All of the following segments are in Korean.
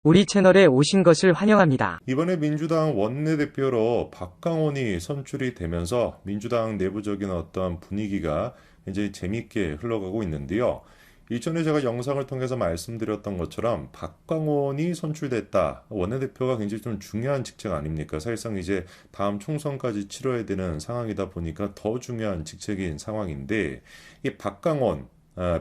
우리 채널에 오신 것을 환영합니다. 이번에 민주당 원내대표로 박강원이 선출이 되면서 민주당 내부적인 어떤 분위기가 굉장히 재밌게 흘러가고 있는데요. 이전에 제가 영상을 통해서 말씀드렸던 것처럼 박강원이 선출됐다. 원내대표가 굉장히 좀 중요한 직책 아닙니까? 사실상 이제 다음 총선까지 치러야 되는 상황이다 보니까 더 중요한 직책인 상황인데 이 박강원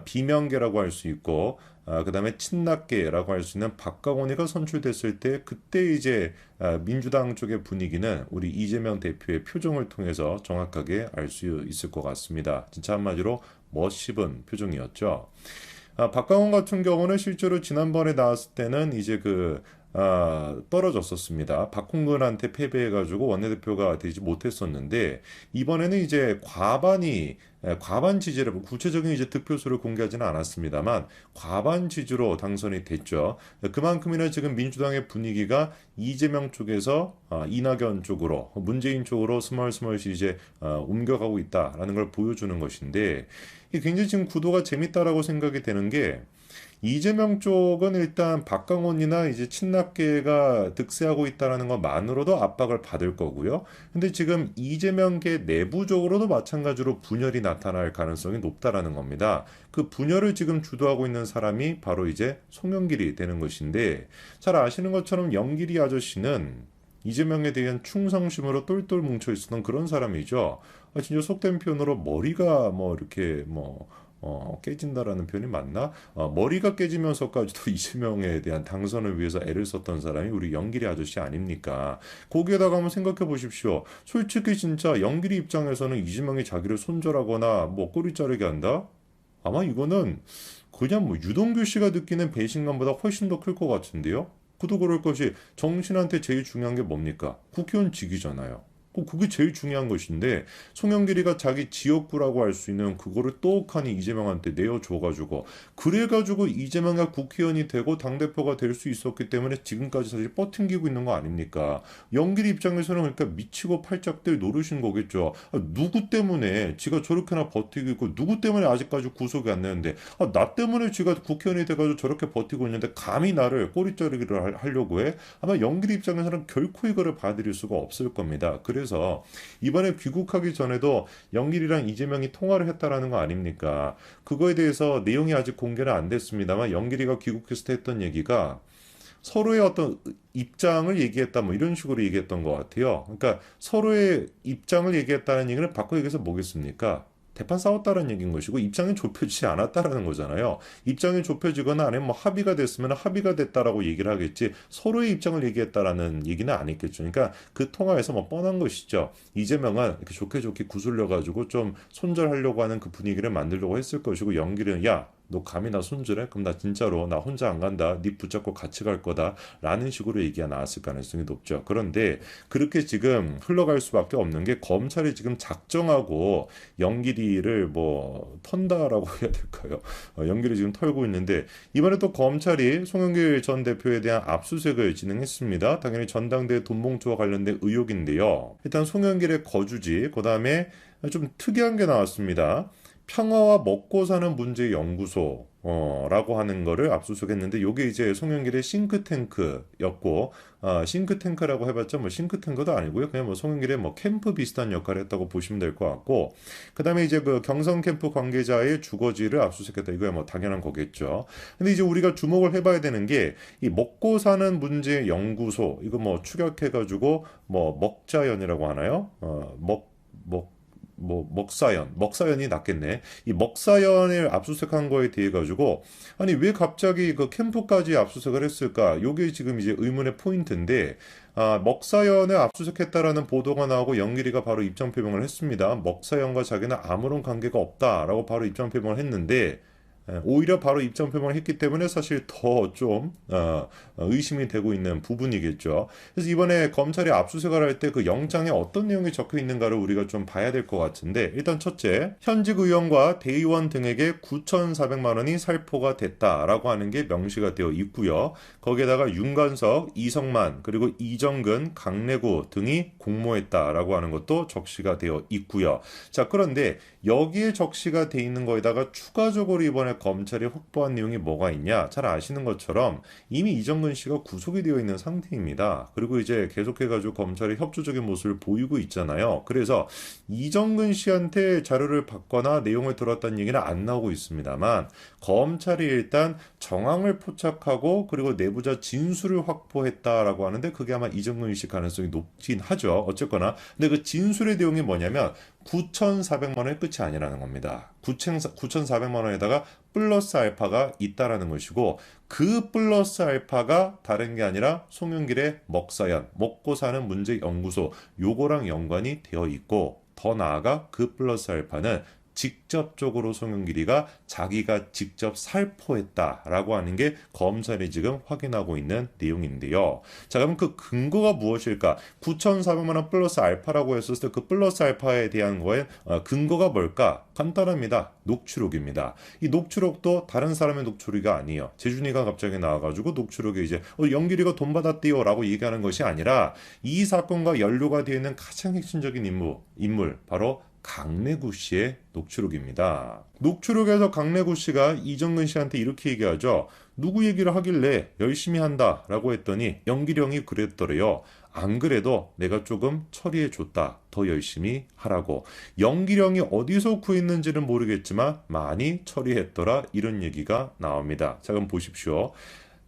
비명계라고 할 수 있고 그 다음에 친낙계라고 할 수 있는 박강원이가 선출됐을 때 그때 이제 민주당 쪽의 분위기는 우리 이재명 대표의 표정을 통해서 정확하게 알 수 있을 것 같습니다. 진짜 한마디로 멋있은 표정이었죠. 박강원 같은 경우는 실제로 지난번에 나왔을 때는 이제 떨어졌었습니다. 박홍근한테 패배해가지고 원내대표가 되지 못했었는데 이번에는 이제 과반 지지를 구체적인 이제 득표수를 공개하지는 않았습니다만 과반 지지로 당선이 됐죠. 그만큼이나 지금 민주당의 분위기가 이재명 쪽에서 이낙연 쪽으로 문재인 쪽으로 스멀스멀 이제 옮겨가고 있다라는 걸 보여주는 것인데 이게 굉장히 지금 구도가 재밌다라고 생각이 되는 게 이재명 쪽은 일단 박강원이나 이제 친낙계가 득세하고 있다는 것만으로도 압박을 받을 거고요. 근데 지금 이재명계 내부적으로도 마찬가지로 분열이 나타날 가능성이 높다라는 겁니다. 그 분열을 지금 주도하고 있는 사람이 바로 이제 송영길이 되는 것인데 잘 아시는 것처럼 영길이 아저씨는 이재명에 대한 충성심으로 똘똘 뭉쳐 있었던 그런 사람이죠. 진짜 속된 표현으로 머리가 이렇게 깨진다라는 표현이 맞나? 머리가 깨지면서까지도 이재명에 대한 당선을 위해서 애를 썼던 사람이 우리 영길이 아저씨 아닙니까? 거기에다가 한번 생각해 보십시오. 솔직히 진짜 영길이 입장에서는 이재명이 자기를 손절하거나 꼬리 자르게 한다? 아마 이거는 그냥 유동규 씨가 느끼는 배신감보다 훨씬 더 클 것 같은데요? 그도 그럴 것이 정신한테 제일 중요한 게 뭡니까? 국회의원 직위잖아요. 그게 제일 중요한 것인데 송영길이가 자기 지역구라고 할 수 있는 그거를 똑하니 이재명한테 내어줘가지고 그래가지고 이재명이 국회의원이 되고 당대표가 될 수 있었기 때문에 지금까지 사실 버팅기고 있는 거 아닙니까? 영길이 입장에서는 그러니까 미치고 팔짝들 노르신 거겠죠. 누구 때문에 지가 저렇게나 버티고 있고 누구 때문에 아직까지 구속이 안 되는데 나 때문에 지가 국회의원이 돼가지고 저렇게 버티고 있는데 감히 나를 꼬리자르기를 하려고 해? 아마 영길이 입장에서는 결코 이거를 받아들일 수가 없을 겁니다. 그래서 이번에 귀국하기 전에도 영길이랑 이재명이 통화를 했다라는 거 아닙니까? 그거에 대해서 내용이 아직 공개는 안 됐습니다만 영길이가 귀국했을 때 했던 얘기가 서로의 어떤 입장을 얘기했다 이런 식으로 얘기했던 것 같아요. 그러니까 서로의 입장을 얘기했다는 얘기는 바꿔 얘기해서 뭐겠습니까? 대판 싸웠다는 얘기인 것이고 입장이 좁혀지지 않았다라는 거잖아요. 입장이 좁혀지거나 아니면 합의가 됐으면 합의가 됐다라고 얘기를 하겠지 서로의 입장을 얘기했다라는 얘기는 안 했겠죠. 그러니까 그 통화에서 뻔한 것이죠. 이재명은 이렇게 좋게 구슬려가지고 좀 손절하려고 하는 그 분위기를 만들려고 했을 것이고 영길은 너 감히 나 손절해? 그럼 나 진짜로 나 혼자 안 간다. 네 붙잡고 같이 갈 거다. 라는 식으로 얘기가 나왔을 가능성이 높죠. 그런데 그렇게 지금 흘러갈 수밖에 없는 게 검찰이 지금 작정하고 영길이를 턴다라고 해야 될까요? 영길이 지금 털고 있는데 이번에 또 검찰이 송영길 전 대표에 대한 압수수색을 진행했습니다. 당연히 전당대회 돈봉투와 관련된 의혹인데요. 일단 송영길의 거주지, 그 다음에 좀 특이한 게 나왔습니다. 평화와 먹고 사는 문제 연구소 라고 하는 거를 압수수색했는데 요게 이제 송영길의 싱크탱크였고 싱크탱크라고 해봤자 싱크탱크도 아니고요. 그냥 송영길의 캠프 비슷한 역할을 했다고 보시면 될 것 같고 그 다음에 이제 그 경성 캠프 관계자의 주거지를 압수수색했다. 이거야 당연한 거겠죠. 근데 이제 우리가 주목을 해봐야 되는 게 이 먹고 사는 문제 연구소 이거 축약해가지고 먹자연이라고 하나요? 먹사연이 낫겠네. 이 먹사연을 압수수색한 거에 대해 가지고 아니 왜 갑자기 그 캠프까지 압수수색을 했을까? 요게 지금 이제 의문의 포인트인데 먹사연을 압수수색했다라는 보도가 나오고 영길이가 바로 입장 표명을 했습니다. 먹사연과 자기는 아무런 관계가 없다라고 바로 입장 표명을 했는데 오히려 바로 입장 표명을 했기 때문에 사실 더 좀 의심이 되고 있는 부분이겠죠. 그래서 이번에 검찰이 압수수색을 할 때 그 영장에 어떤 내용이 적혀 있는가를 우리가 좀 봐야 될 것 같은데 일단 첫째, 현직 의원과 대의원 등에게 9,400만 원이 살포가 됐다라고 하는 게 명시가 되어 있고요. 거기에다가 윤관석, 이성만, 그리고 이정근, 강래구 등이 공모했다라고 하는 것도 적시가 되어 있고요. 자, 그런데 여기에 적시가 돼 있는 거에다가 추가적으로 이번에 검찰이 확보한 내용이 뭐가 있냐? 잘 아시는 것처럼 이미 이정근 씨가 구속이 되어 있는 상태입니다. 그리고 이제 계속해가지고 검찰이 협조적인 모습을 보이고 있잖아요. 그래서 이정근 씨한테 자료를 받거나 내용을 들었다는 얘기는 안 나오고 있습니다만 검찰이 일단 정황을 포착하고 그리고 내부자 진술을 확보했다라고 하는데 그게 아마 이정근 씨 가능성이 높긴 하죠. 어쨌거나 근데 그 진술의 내용이 뭐냐면 9,400만 원이 끝이 아니라는 겁니다. 9,400만 원에다가 플러스 알파가 있다라는 것이고 그 플러스 알파가 다른 게 아니라 송영길의 먹사연, 먹고 사는 문제 연구소 요거랑 연관이 되어 있고 더 나아가 그 플러스 알파는 직접적으로 송영길이가 자기가 직접 살포했다라고 하는 게 검찰이 지금 확인하고 있는 내용인데요. 자, 그럼 그 근거가 무엇일까? 9,400만 원 플러스 알파라고 했었을 때 그 플러스 알파에 대한 거에 근거가 뭘까? 간단합니다. 녹취록입니다. 이 녹취록도 다른 사람의 녹취록이 아니에요. 재준이가 갑자기 나와가지고 녹취록에 이제 영길이가 돈 받았대요 라고 얘기하는 것이 아니라 이 사건과 연루가 되어 있는 가장 핵심적인 인물 바로 강래구 씨의 녹취록입니다. 녹취록에서 강래구 씨가 이정근 씨한테 이렇게 얘기하죠. 누구 얘기를 하길래 열심히 한다 라고 했더니 영길이 형이 그랬더래요. 안 그래도 내가 조금 처리해 줬다. 더 열심히 하라고. 영길이 형이 어디서 구했는지는 모르겠지만 많이 처리했더라. 이런 얘기가 나옵니다. 자, 그럼 보십시오.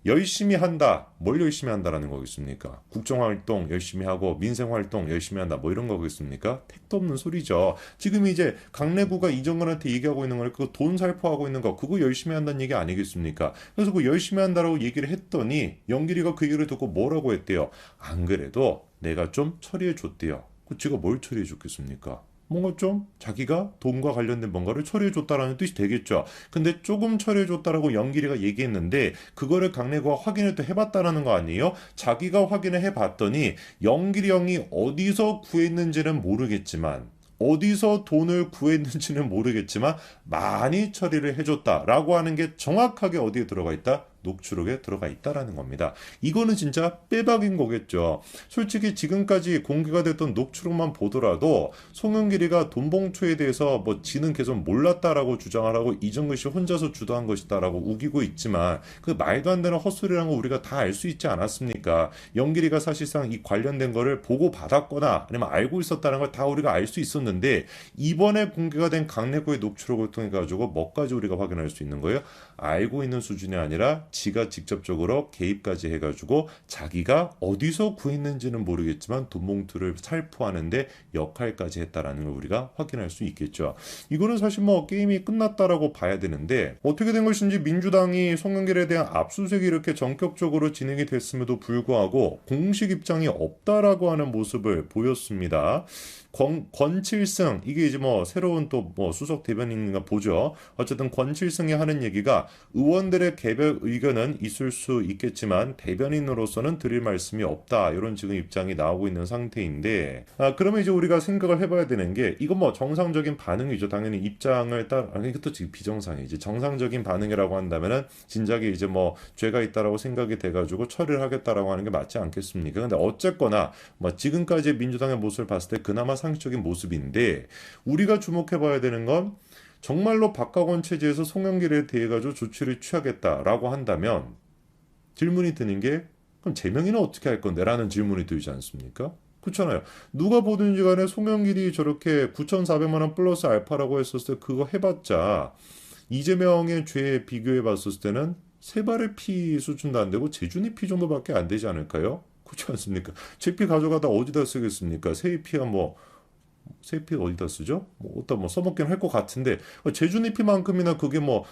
열심히 한다. 뭘 열심히 한다라는 거겠습니까? 국정활동 열심히 하고 민생활동 열심히 한다. 뭐 이런 거겠습니까? 택도 없는 소리죠. 지금 이제 강래구가 이정근한테 얘기하고 있는 걸 그 돈 살포하고 있는 거 그거 열심히 한다는 얘기 아니겠습니까? 그래서 그 열심히 한다라고 얘기를 했더니 영길이가 그 얘기를 듣고 뭐라고 했대요? 안 그래도 내가 좀 처리해 줬대요. 그 제가 뭘 처리해 줬겠습니까? 뭔가 좀 자기가 돈과 관련된 뭔가를 처리해줬다라는 뜻이 되겠죠. 근데 조금 처리해줬다라고 영길이가 얘기했는데 그거를 강래구가 확인을 또 해봤다라는 거 아니에요? 자기가 확인을 해봤더니 영길이 형이 어디서 구했는지는 모르겠지만 어디서 돈을 구했는지는 모르겠지만 많이 처리를 해줬다라고 하는 게 정확하게 어디에 들어가 있다? 녹취록에 들어가 있다라는 겁니다. 이거는 진짜 빼박인 거겠죠. 솔직히 지금까지 공개가 됐던 녹취록만 보더라도 송영길이가 돈봉투에 대해서 뭐 지는 계속 몰랐다라고 주장을 하고 이정근 씨 혼자서 주도한 것이다라고 우기고 있지만 그 말도 안 되는 헛소리라는 거 우리가 다 알 수 있지 않았습니까? 영길이가 사실상 이 관련된 거를 보고 받았거나 아니면 알고 있었다는 걸 다 우리가 알 수 있었는데 이번에 공개가 된 강래구의 녹취록을 통해 가지고 뭐까지 우리가 확인할 수 있는 거예요? 알고 있는 수준이 아니라 지가 직접적으로 개입까지 해가지고 자기가 어디서 구했는지는 모르겠지만 돈봉투를 살포하는데 역할까지 했다라는 걸 우리가 확인할 수 있겠죠. 이거는 사실 뭐 게임이 끝났다라고 봐야 되는데 어떻게 된 것인지 민주당이 송영길에 대한 압수수색이 이렇게 전격적으로 진행이 됐음에도 불구하고 공식 입장이 없다라고 하는 모습을 보였습니다. 권칠승 이게 이제 뭐 새로운 또 뭐 수석 대변인인가 보죠. 어쨌든 권칠승이 하는 얘기가 의원들의 개별 의견은 있을 수 있겠지만 대변인으로서는 드릴 말씀이 없다. 이런 지금 입장이 나오고 있는 상태인데 그러면 이제 우리가 생각을 해봐야 되는 게 이건 뭐 정상적인 반응이죠. 당연히 입장을 이것도 지금 비정상이지. 정상적인 반응이라고 한다면은 진작에 이제 뭐 죄가 있다라고 생각이 돼가지고 처리를 하겠다라고 하는 게 맞지 않겠습니까? 근데 어쨌거나 뭐 지금까지 민주당의 모습을 봤을 때 그나마 상식적인 모습인데 우리가 주목해봐야 되는 건 정말로 박학원 체제에서 송영길에 대해 가지고 조치를 취하겠다라고 한다면 질문이 드는 게 그럼 제명이는 어떻게 할 건데? 라는 질문이 들지 않습니까? 그렇잖아요. 누가 보든지 간에 송영길이 저렇게 9,400만 원 플러스 알파라고 했었을 때 그거 해봤자 이재명의 죄에 비교해 봤을 때는 세 발의 피 수준도 안 되고 재준이 피 정도밖에 안 되지 않을까요? 그렇지 않습니까? 제 피 가져가다 어디다 쓰겠습니까? 세 피야 뭐 세피 어디다 쓰죠? 뭐 어디다 뭐 써먹긴 할 것 같은데 재준이 피만큼이나 그게 뭐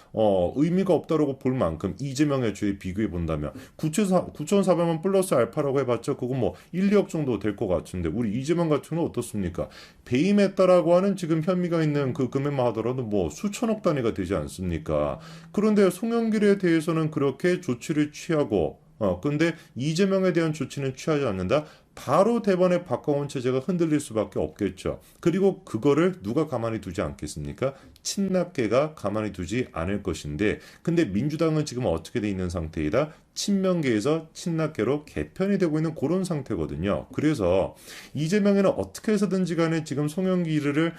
의미가 없다라고 볼 만큼 이재명의 죄에 비교해 본다면 9,400만 플러스 알파라고 해봤자 그거 뭐 1, 2억 정도 될 것 같은데 우리 이재명 같은 경우는 어떻습니까? 배임했다라고 하는 지금 혐의가 있는 그 금액만 하더라도 뭐 수천억 단위가 되지 않습니까? 그런데 송영길에 대해서는 그렇게 조치를 취하고 근데 이재명에 대한 조치는 취하지 않는다. 바로 대번에 박광원 체제가 흔들릴 수밖에 없겠죠. 그리고 그거를 누가 가만히 두지 않겠습니까? 친낙계가 가만히 두지 않을 것인데, 근데 민주당은 지금 어떻게 돼 있는 상태이다? 친명계에서 친낙계로 개편이 되고 있는 그런 상태거든요. 그래서 이재명이는 어떻게 해서든지 간에 지금 송영길을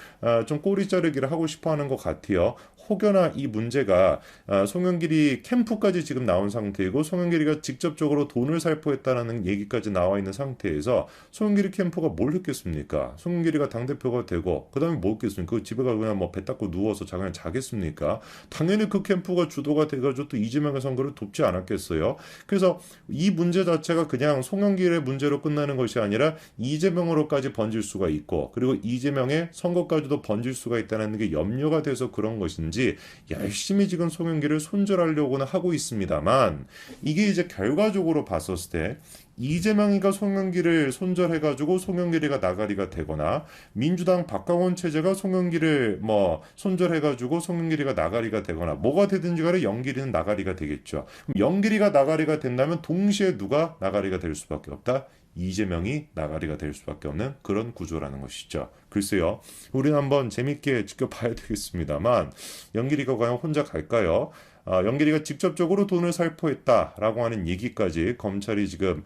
좀 꼬리 자르기를 하고 싶어 하는 것 같아요. 혹여나 이 문제가 송영길이 캠프까지 지금 나온 상태이고 송영길이가 직접적으로 돈을 살포했다는 얘기까지 나와 있는 상태에서 송영길이 캠프가 뭘 했겠습니까? 송영길이가 당대표가 되고 그 다음에 뭐 했겠습니까? 그 집에 가서 그냥 뭐 배 닦고 누워서 그냥 자겠습니까? 당연히 그 캠프가 주도가 돼가지고 또 이재명의 선거를 돕지 않았겠어요. 그래서 이 문제 자체가 그냥 송영길의 문제로 끝나는 것이 아니라 이재명으로까지 번질 수가 있고, 그리고 이재명의 선거까지도 번질 수가 있다는 게 염려가 돼서 그런 것인지 열심히 지금 송영길을 손절하려고는 하고 있습니다만, 이게 이제 결과적으로 봤었을 때 이재명이가 송영길을 손절해가지고 송영길이가 나가리가 되거나, 민주당 박강원 체제가 송영길을 뭐 손절해가지고 송영길이가 나가리가 되거나, 뭐가 되든지 간에 영길이는 나가리가 되겠죠. 그럼 영길이가 나가리가 된다면 동시에 누가 나가리가 될 수밖에 없다? 이재명이 나가리가 될 수밖에 없는 그런 구조라는 것이죠. 글쎄요, 우리는 한번 재밌게 지켜봐야 되겠습니다만, 영길이가 과연 혼자 갈까요? 영길이가 직접적으로 돈을 살포했다라고 하는 얘기까지 검찰이 지금